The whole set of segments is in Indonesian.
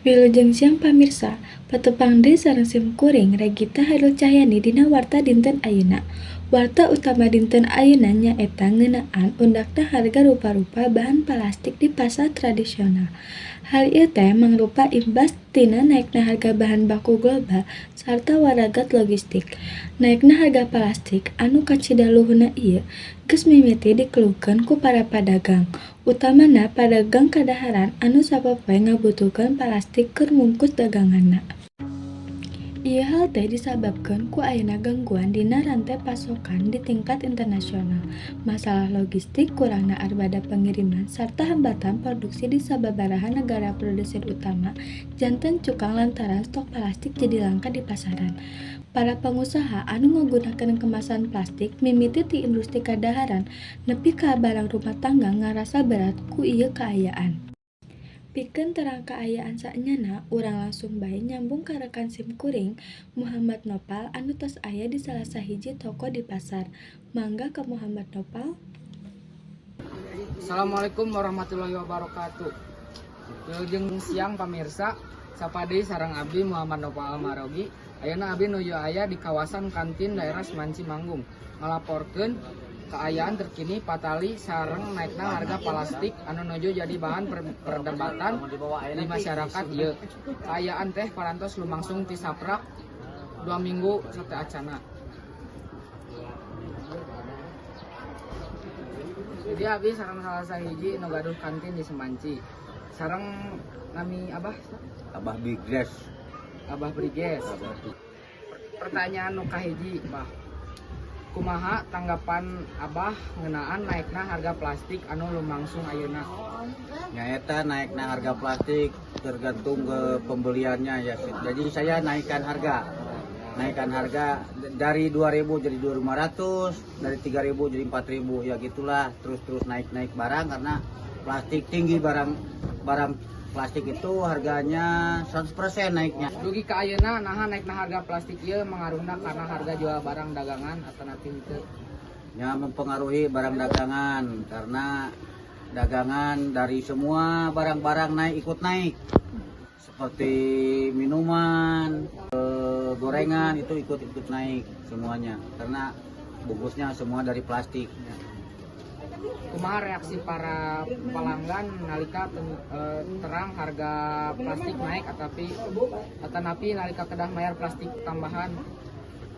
Wilujeng siang pamirsa, patepang deui sareng simkuring Regita Hairul Cahyani dina warta dinten ayeuna. Warta utama dinten ayeuna nyaeta ngeunaan undakna harga rupa-rupa bahan plastik di pasar tradisional. Hal ieu teh mangrupa imbas tina naekna harga bahan baku global sarta waragat logistik. Naekna harga plastik anu kacidaluhuna ieu geus mimiti dikeluhkeun ku para padagang, utamana padagang kadaharan anu sapopoe ngabutuhkeun plastik keur mungkus daganganna. Ieu hal teh disababkeun ku ayeuna gangguan dina rantai pasokan di tingkat internasional, masalah logistik, kurangna armada pengiriman, sarta hambatan produksi di sababaraha negara produsen utama janten cukang lantaran stok plastik jadi langka di pasaran. Para pengusaha anu ngagunakeun kemasan plastik mimiti ti industri kadaharan nepi ka barang rumah tangga ngarasa berat ku ieu kaayaan. Pikeun terang kaayaan saenyana, urang langsung bae nyambung ka rekan simkuring Muhammad Nopal anu tos aya di salah sahiji toko di pasar. Mangga ka Muhammad Nopal. Assalamualaikum warahmatullahi wabarakatuh. Wilujeng siang pamirsa, sapadeui sareng abdi Muhammad Nopal Marogi. Ayeuna abdi nuju aya di kawasan kantin daerah Semanci Manggung ngalaporkeun keayaan terkini patali sareng naikna harga plastik anu nuju jadi bahan perdebatan di masyarakat ieu. Keayaan teh parantos lumangsung ti saprak 2 minggu sate acana. Jadi abdi sareng salah sahiji nu gaduh kantin di Semanci. Sareng nami Abah Bigres. Abah Briges. Pertanyaan nu kahiji, Bah. Kumaha tanggapan Abah ngeunaan naikna harga plastik anu lumangsung ayeuna? Nyaeta naikna harga plastik tergantung ke pembeliannya ya. Jadi saya naikkan harga dari 2.000 jadi 2.500, dari 3.000 jadi 4.000 ya gitulah, terus naik barang karena plastik tinggi, barang plastik itu harganya 100% naiknya. Dugi ka ayeuna naha naikna harga plastik ieu mangaruhna karena harga jual barang dagangan alternatif teu? Ya mempengaruhi barang dagangan karena dagangan dari semua barang-barang ikut naik. Seperti minuman, gorengan itu ikut naik semuanya karena bungkusnya semua dari plastik. Kumaha reaksi para pelanggan nalika terang harga plastik naik atanapi nalika kedah mayar plastik tambahan?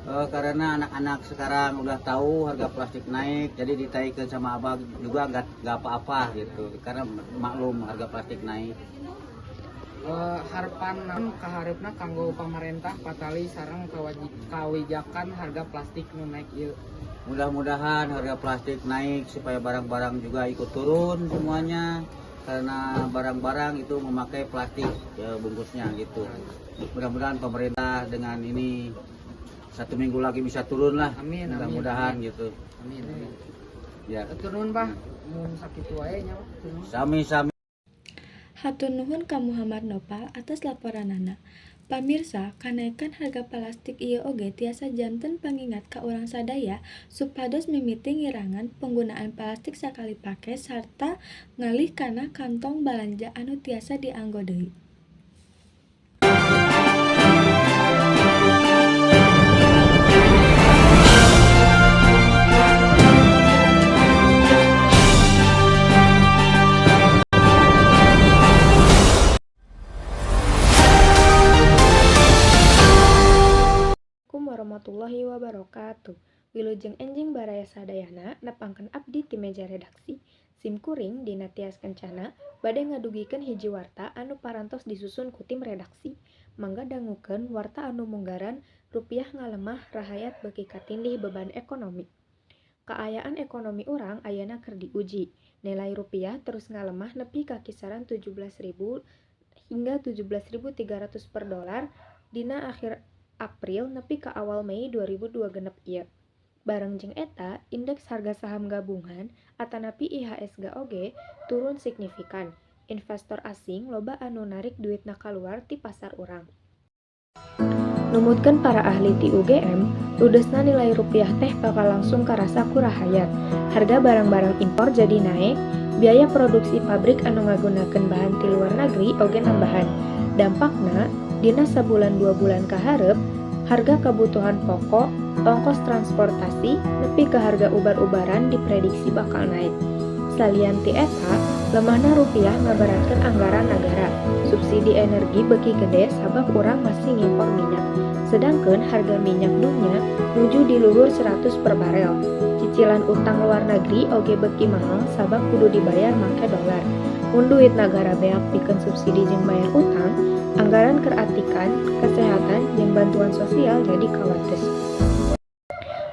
Karena anak-anak sekarang udah tahu harga plastik naik, jadi ditaikkan sama abang juga nggak apa-apa gitu, karena maklum harga plastik naik. Harapan kaharepna kanggo pamarentah patali sareng kawijakan harga plastik nu naik ieu. Mudah-mudahan harga plastik naik supaya barang-barang juga ikut turun semuanya, karena barang-barang itu memakai plastik ya, bungkusnya gitu. Mudah-mudahan pemerintah dengan ini 1 minggu lagi bisa turun lah. Amin. Mudah-mudahan gitu. Amin. Ya. Turun Pak, mun sakitu wae nya. Sami-sami. Hatur nuhun ka Muhammad Nopal atas laporanana. Pamirsa, kanaikan harga plastik ieu oge tiasa janten pangingat ka urang sadaya supados mimiti ngirangan penggunaan plastik sakali pake sarta ngalih kana kantong balanja anu tiasa dianggo deui. Warahmatullahi wabarakatuh. Wilujeng enjing baraya sadayana nepangkeun abdi ti meja redaksi simkuring dina tias kencana bade ngadugikeun hiji warta anu parantos disusun ku tim redaksi. Mangga dangukeun warta anu munggaran rupiah ngalemah rahayat beuki katindih beban ekonomi. Kaayaan ekonomi urang ayeuna keur diuji. Nilai rupiah terus ngalemah nepi ka kisaran 17.000 hingga 17.300 per dolar dina akhir April nepi ka awal Mei 2002 genep ieu. Bareng jeung eta, indeks harga saham gabungan atanapi IHSG oge turun signifikan. Investor asing loba anu narik duitna kaluar ti pasar urang. Numutkeun para ahli ti UGM, ludesna nilai rupiah teh bakal langsung karasa ku rahayat. Harga barang-barang impor jadi naek, Biaya produksi pabrik anu ngagunakeun bahan ti luar negeri oge nambahan. Dampakna, dina sabulan 2 bulan kaharep, harga kebutuhan pokok, ongkos transportasi, nepi ke harga ubar-ubaran diprediksi bakal naik. Salian ti eta, lemahna rupiah ngabaratkeun anggaran negara. Subsidi energi beuki gede sabab urang masih ngimpor minyak. Sedangkan harga minyak dunia nuju di luhur 100 per barel. Cicilan utang luar negeri oge beuki mahal sabab kudu dibayar make dolar. Mun duit negara beak pikeun subsidi jeung bayar utang, anggaran keratikan, kesehatan, jeung bantuan sosial jadi kawates.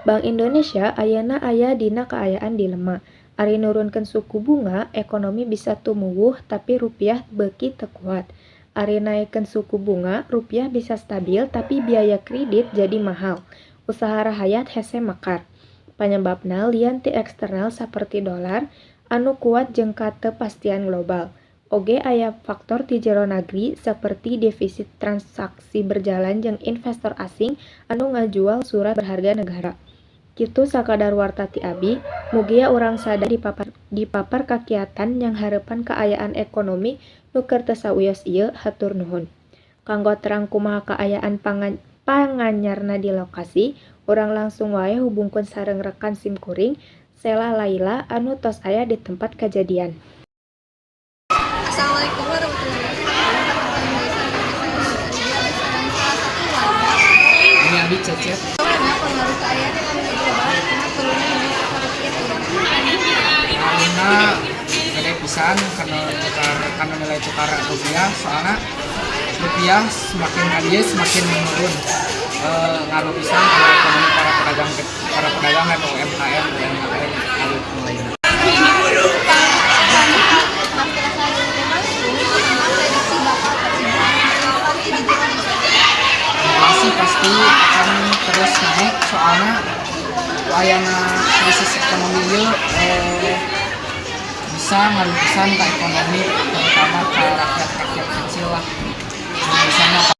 Bank Indonesia ayeuna aya dina kaayaan dilema. Ari nurunkeun suku bunga, ekonomi bisa tumuwuh tapi rupiah beuki teu kuat. Ari naikkeun suku bunga, rupiah bisa stabil tapi biaya kredit jadi mahal. Usaha rahayat hese makar. Panyebabna lian ti eksternal saperti dolar anu kuat jeung kateupastian global. Oge aya faktor ti jero negeri saperti defisit transaksi berjalan jeung investor asing anu ngajual surat berharga negara. Kitu sakadar warta ti abi, mugia urang sadar dipapar kakiatan yang harapan kaayaan ekonomi nu keur teu sauyos ieu hatur nuhun. Kanggo terang kumaha kaayaan panganyarna di lokasi, urang langsung wae hubungkeun sareng rekan simkuring Sela Laila anu tos aya di tempat kejadian. Assalamualaikum warahmatullahi wabarakatuh. Ini Abi Cecep. Pengaruh keayaan ekonomi global karena turunnya nilai tukar rupiah Karena gede pisan karena nilai tukar rupiah, soalnya rupiah semakin kadieu semakin menurun. Ngaruh pisan ke ekonomi para pedagang atau UMKM dan lain-lain lainnya. Inflasi pasti akan terus naik soalnya wayana krisis ekonomi ieu bisa ngaruh pisan ke ekonomi terutama ke rakyat-rakyat kecil lah. Misalnya